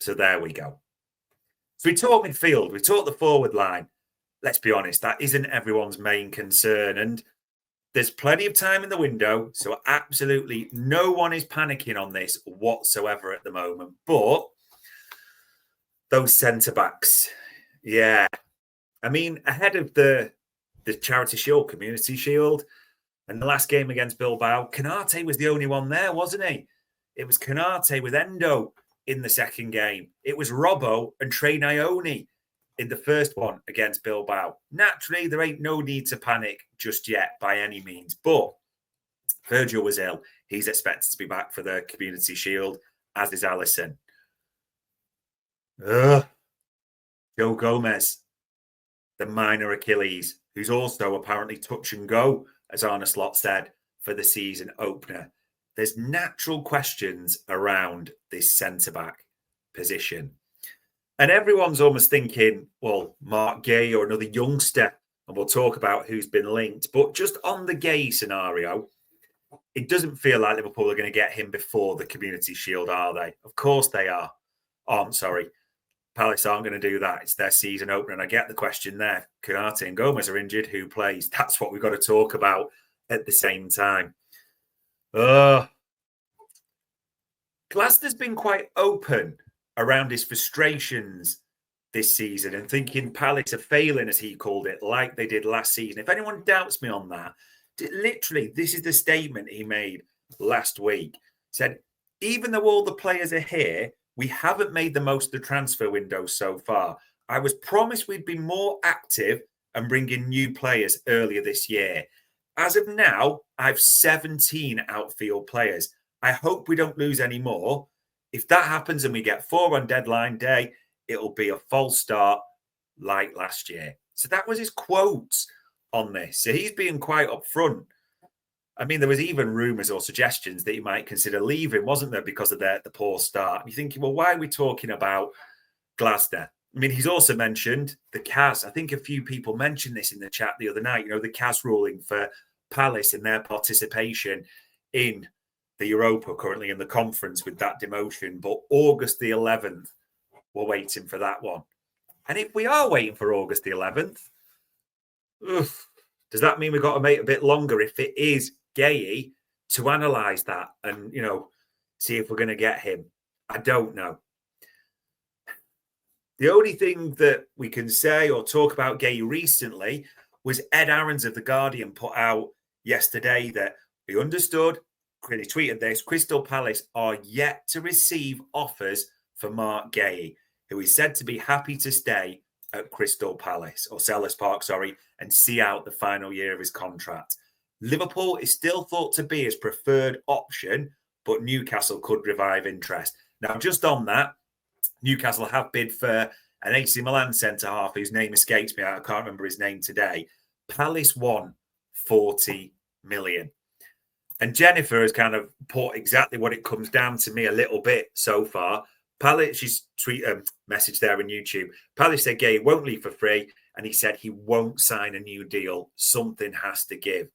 So there we go. So we talk midfield, we talk the forward line. Let's be honest, that isn't everyone's main concern. And there's plenty of time in the window. So absolutely no one is panicking on this whatsoever at the moment. But those centre-backs, yeah. I mean, ahead of the Charity Shield, Community Shield, and the last game against Bilbao, Canate was the only one there, wasn't he? It was Canate with Endo in the second game. It was Robbo and Trey Leoni in the first one against Bilbao. Naturally, there ain't no need to panic just yet by any means. But Virgil was ill. He's expected to be back for the Community Shield, as is Alisson. Joe Gomez, the minor Achilles, who's also apparently touch and go, as Arne Slot said, for the season opener. There's natural questions around this centre-back position. And everyone's almost thinking, well, Mark Guehi or another youngster, and we'll talk about who's been linked. But just on the Guehi scenario, it doesn't feel like Liverpool are going to get him before the Community Shield, are they? Of course they are. Sorry. Palace aren't going to do that. It's their season opener. And I get the question there. Canate and Gomez are injured. Who plays? That's what we've got to talk about at the same time. Glasner's been quite open around his frustrations this season and thinking Palace are failing, as he called it, like they did last season. If anyone doubts me on that, literally, this is the statement he made last week. He said, even though all the players are here, we haven't made the most of the transfer window so far. I was promised we'd be more active and bring in new players earlier this year. As of now, I've 17 outfield players. I hope we don't lose any more. If that happens and we get 4 on deadline day, it'll be a false start like last year. So that was his quotes on this. So he's being quite upfront. I mean, there was even rumours or suggestions that he might consider leaving, wasn't there, because of the poor start. And you're thinking, well, why are we talking about Glasner? I mean, he's also mentioned the CAS. I think a few people mentioned this in the chat the other night, the CAS ruling for Palace and their participation in the Europa, currently in the conference with that demotion. But August the 11th, we're waiting for that one. And if we are waiting for August the 11th, does that mean we've got to wait a bit longer if it is Guehi to analyse that and, see if we're going to get him? I don't know. The only thing that we can say or talk about Guehi recently was Ed Aarons of The Guardian put out yesterday that he understood, he tweeted this, Crystal Palace are yet to receive offers for Mark Guehi, who is said to be happy to stay at Crystal Palace, or Selhurst Park, and see out the final year of his contract. Liverpool is still thought to be his preferred option, but Newcastle could revive interest. Now, just on that, Newcastle have bid for an AC Milan centre-half whose name escapes me. I can't remember his name today. Palace won 40 million. And Jennifer has kind of put exactly what it comes down to me a little bit so far. Palace, she's message there on YouTube. Palace said Guehi won't leave for free, and he said he won't sign a new deal. Something has to give.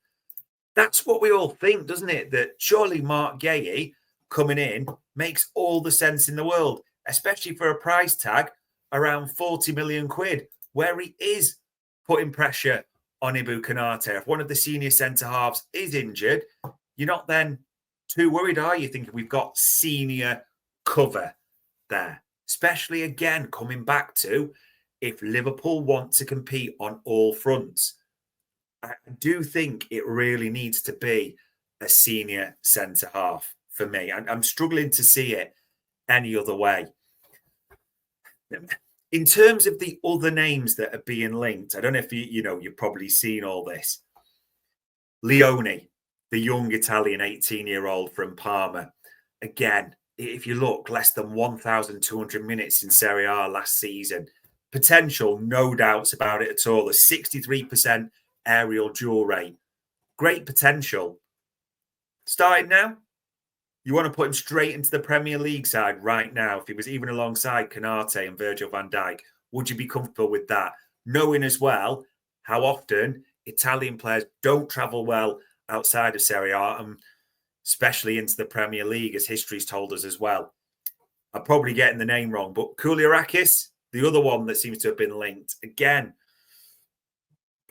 That's what we all think, doesn't it? That surely Mark Guehi coming in makes all the sense in the world, especially for a price tag around 40 million quid, where he is putting pressure on Ibu Konate. If one of the senior centre-halves is injured, you're not then too worried, are you? Thinking we've got senior cover there, especially again coming back to if Liverpool want to compete on all fronts. I do think it really needs to be a senior centre half for me. I'm struggling to see it any other way. In terms of the other names that are being linked, I don't know if you've probably seen all this. Leoni, the young Italian 18-year-old from Parma. Again, if you look, less than 1,200 minutes in Serie A last season. Potential, no doubts about it at all. A 63% aerial duel rate. Great potential. Starting now? You want to put him straight into the Premier League side right now, if he was even alongside Konate and Virgil van Dijk, would you be comfortable with that? Knowing as well how often Italian players don't travel well outside of Serie A, and especially into the Premier League, as history's told us as well. I'm probably getting the name wrong, but Kouliarakis, the other one that seems to have been linked. Again,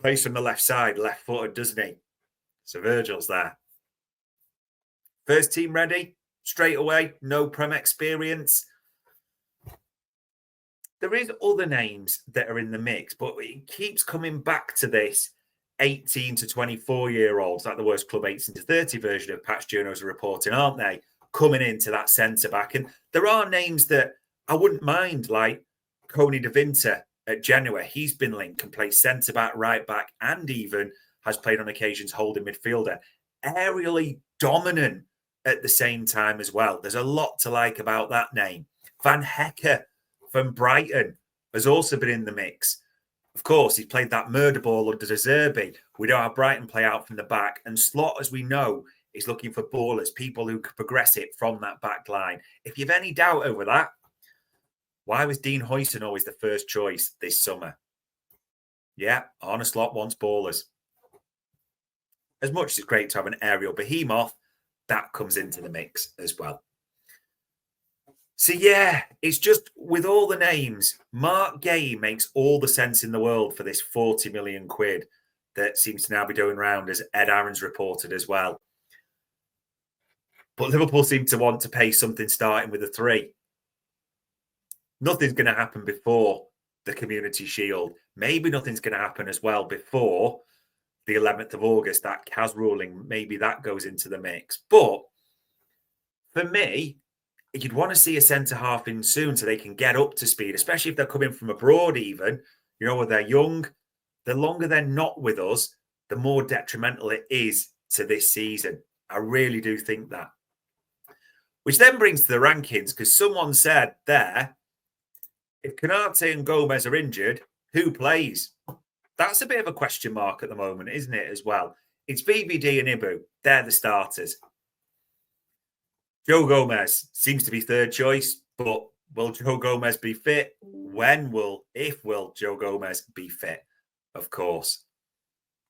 plays from the left side, left-footed, doesn't he? So Virgil's there. First team ready, straight away, no Prem experience. There is other names that are in the mix, but it keeps coming back to this 18 to 24-year-olds, like the Worst Club 18 to 30 version of Patch Journos are reporting, aren't they? Coming into that centre-back. And there are names that I wouldn't mind, like Coney De Vinter at Genoa. He's been linked and plays centre-back, right-back, and even has played on occasions holding midfielder. Aerially dominant at the same time as well. There's a lot to like about that name. Van Hecker from Brighton has also been in the mix. Of course, he's played that murder ball under De Zerbi. We know how Brighton play out from the back. And Slot, as we know, is looking for ballers, people who can progress it from that back line. If you've any doubt over that, why was Dean Huijsen always the first choice this summer? Yeah, Arne Slot wants ballers. As much as it's great to have an aerial behemoth, that comes into the mix as well. So, yeah, it's just with all the names, Mark Guehi makes all the sense in the world for this 40 million quid that seems to now be going around, as Ed Aaron's reported as well. But Liverpool seem to want to pay something starting with a 3. Nothing's going to happen before the Community Shield. Maybe nothing's going to happen as well before the 11th of August, that CAS ruling. Maybe that goes into the mix. But for me, you'd want to see a centre-half in soon so they can get up to speed, especially if they're coming from abroad even. You know, when they're young, the longer they're not with us, the more detrimental it is to this season. I really do think that. Which then brings to the rankings, because someone said there, if Konate and Gomez are injured, who plays? That's a bit of a question mark at the moment, isn't it, as well? It's VVD and Ibu. They're the starters. Joe Gomez seems to be third choice, but will Joe Gomez be fit? If will Joe Gomez be fit? Of course.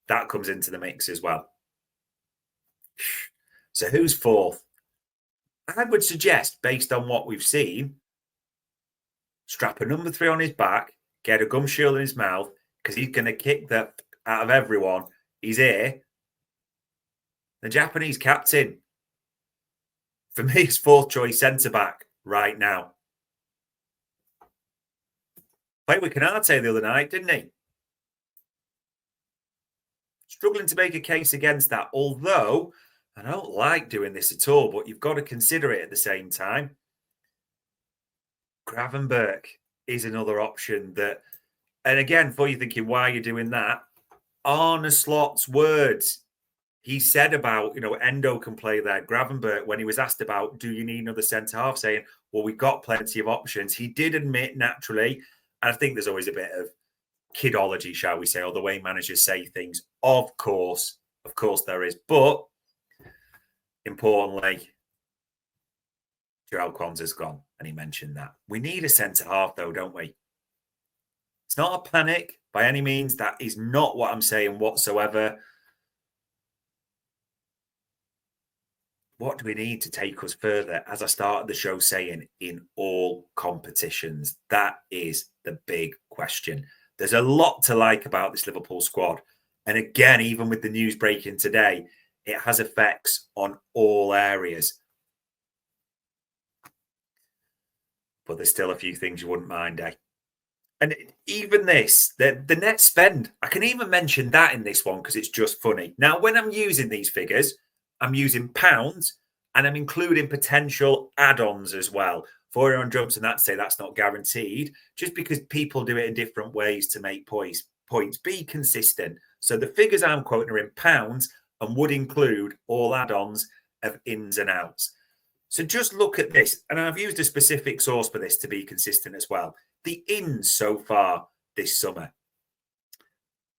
That comes into the mix as well. So who's fourth? I would suggest, based on what we've seen, strap a number 3 on his back, get a gum shield in his mouth, because he's going to kick the out of everyone. He's here. The Japanese captain. For me, it's fourth choice centre-back right now. Played with Konate the other night, didn't he? Struggling to make a case against that, although I don't like doing this at all, but you've got to consider it at the same time. Gravenberch is another option that, and again, for you thinking, why are you doing that? Arne Slot's words. He said about, Endo can play there. Gravenberch, when he was asked about, do you need another centre-half, saying, well, we've got plenty of options. He did admit, naturally, and I think there's always a bit of kidology, shall we say, or the way managers say things. Of course there is. But, importantly, Joel Kwanzaa's gone, and he mentioned that. We need a centre-half, though, don't we? It's not a panic by any means. That is not what I'm saying whatsoever. What do we need to take us further? As I started the show saying, in all competitions, that is the big question. There's a lot to like about this Liverpool squad. And again, even with the news breaking today, it has effects on all areas. But there's still a few things you wouldn't mind, eh? And even this, the net spend, I can even mention that in this one because it's just funny. Now, when I'm using these figures, I'm using pounds and I'm including potential add-ons as well. For everyone jumps in that to say that's not guaranteed, just because people do it in different ways to make points. Be consistent. So the figures I'm quoting are in pounds and would include all add-ons of ins and outs. So just look at this. And I've used a specific source for this to be consistent as well. The ins so far this summer.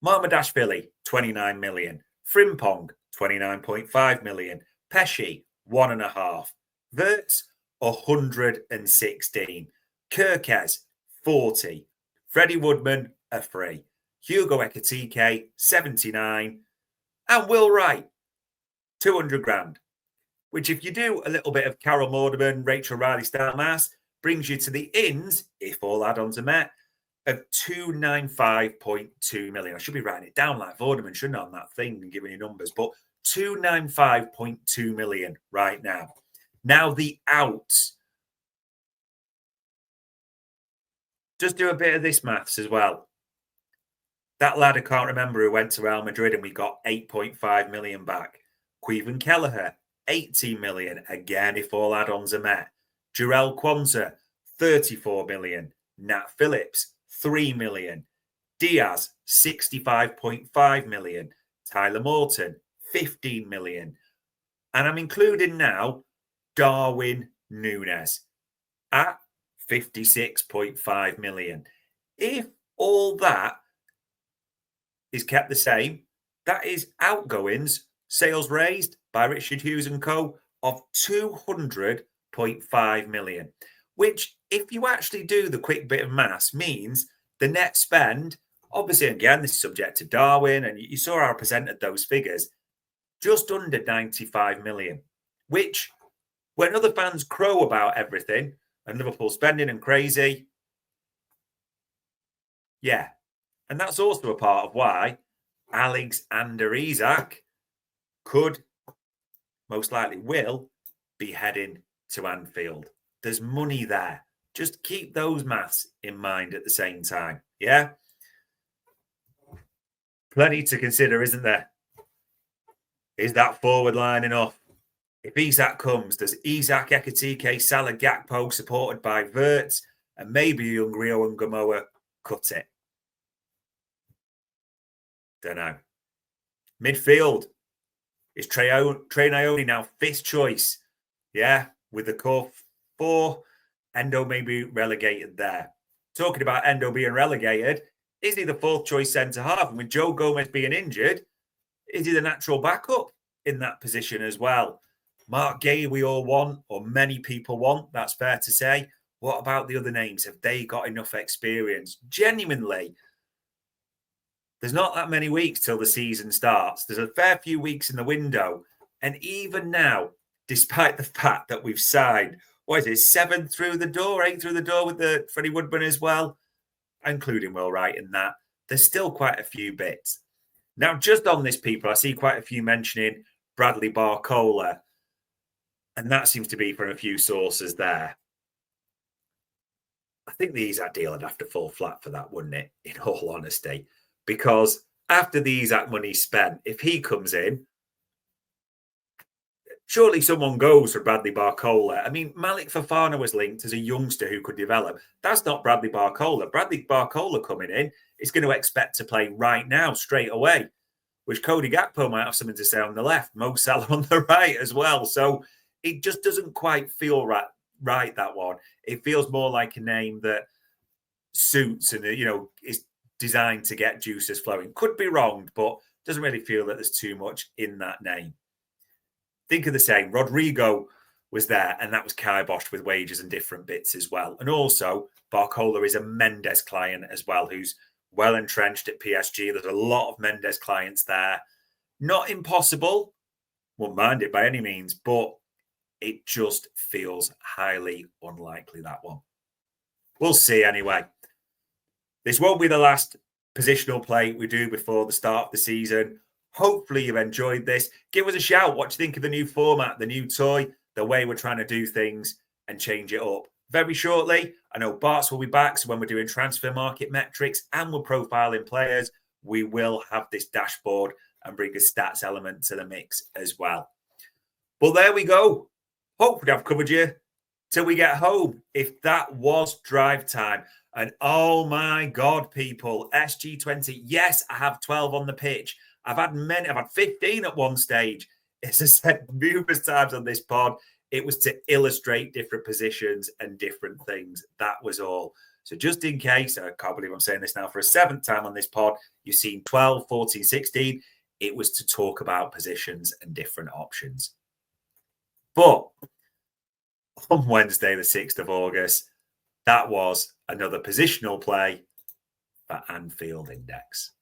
Marmadashvili, 29 million. Frimpong, 29.5 million. Pesci, 1.5. Wirtz, 116. Kirkes, 40. Freddie Woodman, a free. Hugo Ekitike, 79. And Will Wright, 200 grand. Which if you do a little bit of Carol Mordeman, Rachel Riley style maths, brings you to the ins, if all add-ons are met, of 295.2 million. I should be writing it down like Vorderman, shouldn't I, on that thing and giving you numbers, but 295.2 million right now. Now the outs. Just do a bit of this maths as well. That lad I can't remember who went to Real Madrid and we got 8.5 million back. Queven Kelleher, 18 million. Again, if all add-ons are met. Jarell Quansah, 34 million. Nat Phillips, 3 million. Diaz, 65.5 million. Tyler Morton, 15 million. And I'm including now Darwin Núñez at 56.5 million. If all that is kept the same, that is outgoings, sales raised by Richard Hughes and Co. of 200.5 million, which, if you actually do the quick bit of maths, means the net spend, obviously, again, this is subject to Darwin, and you saw how I presented those figures, just under 95 million, which, when other fans crow about everything and Liverpool spending and crazy, yeah. And that's also a part of why Alexander Isak could, most likely will, be heading to Anfield. There's money there. Just keep those maths in mind at the same time. Yeah? Plenty to consider, isn't there? Is that forward line enough? If Isak comes, does Isak, Ekitike, Salah, Gakpo, supported by Wirtz, and maybe young Rio and Gamoa, cut it? Don't know. Midfield. Is Trey Naoni now fifth choice? Yeah, with the core four. Endo may be relegated there. Talking about Endo being relegated, is he the fourth choice centre-half? And with Joe Gomez being injured, is he the natural backup in that position as well? Mark Guehi we all want, or many people want, that's fair to say. What about the other names? Have they got enough experience? Genuinely, there's not that many weeks till the season starts. There's a fair few weeks in the window. And even now, despite the fact that we've signed, 7 through the door, 8 through the door with the Freddie Woodburn as well, including Will Wright in that, there's still quite a few bits. Now, just on this, people, I see quite a few mentioning Bradley Barcola. And that seems to be from a few sources there. I think the Isak deal would have to fall flat for that, wouldn't it? In all honesty. Because after the Isak money spent, if he comes in, surely someone goes for Bradley Barcola. I mean, Malik Fofana was linked as a youngster who could develop. That's not Bradley Barcola. Bradley Barcola coming in is going to expect to play right now, straight away, which Cody Gakpo might have something to say on the left, Mo Salah on the right as well. So it just doesn't quite feel right, that one. It feels more like a name that suits and, is designed to get juices flowing. Could be wrong, but doesn't really feel that there's too much in that name. Think of the same. Rodrigo was there, and that was kiboshed with wages and different bits as well. And also, Barcola is a Mendes client as well, who's well entrenched at PSG. There's a lot of Mendes clients there. Not impossible. Won't mind it by any means, but it just feels highly unlikely, that one. We'll see anyway. This won't be the last positional play we do before the start of the season. Hopefully you've enjoyed this. Give us a shout. What do you think of the new format, the new toy, the way we're trying to do things and change it up? Very shortly, I know Bart's will be back. So when we're doing transfer market metrics and we're profiling players, we will have this dashboard and bring a stats element to the mix as well. But there we go. Hopefully I've covered you till we get home. If that was drive time. And oh my God, people, SG20. Yes, I have 12 on the pitch. I've had 15 at one stage. As I said numerous times on this pod, it was to illustrate different positions and different things. That was all. So just in case, I can't believe I'm saying this now for a 7th time on this pod, you've seen 12, 14, 16. It was to talk about positions and different options. But on Wednesday, the 6th of August, that was another positional play for Anfield Index.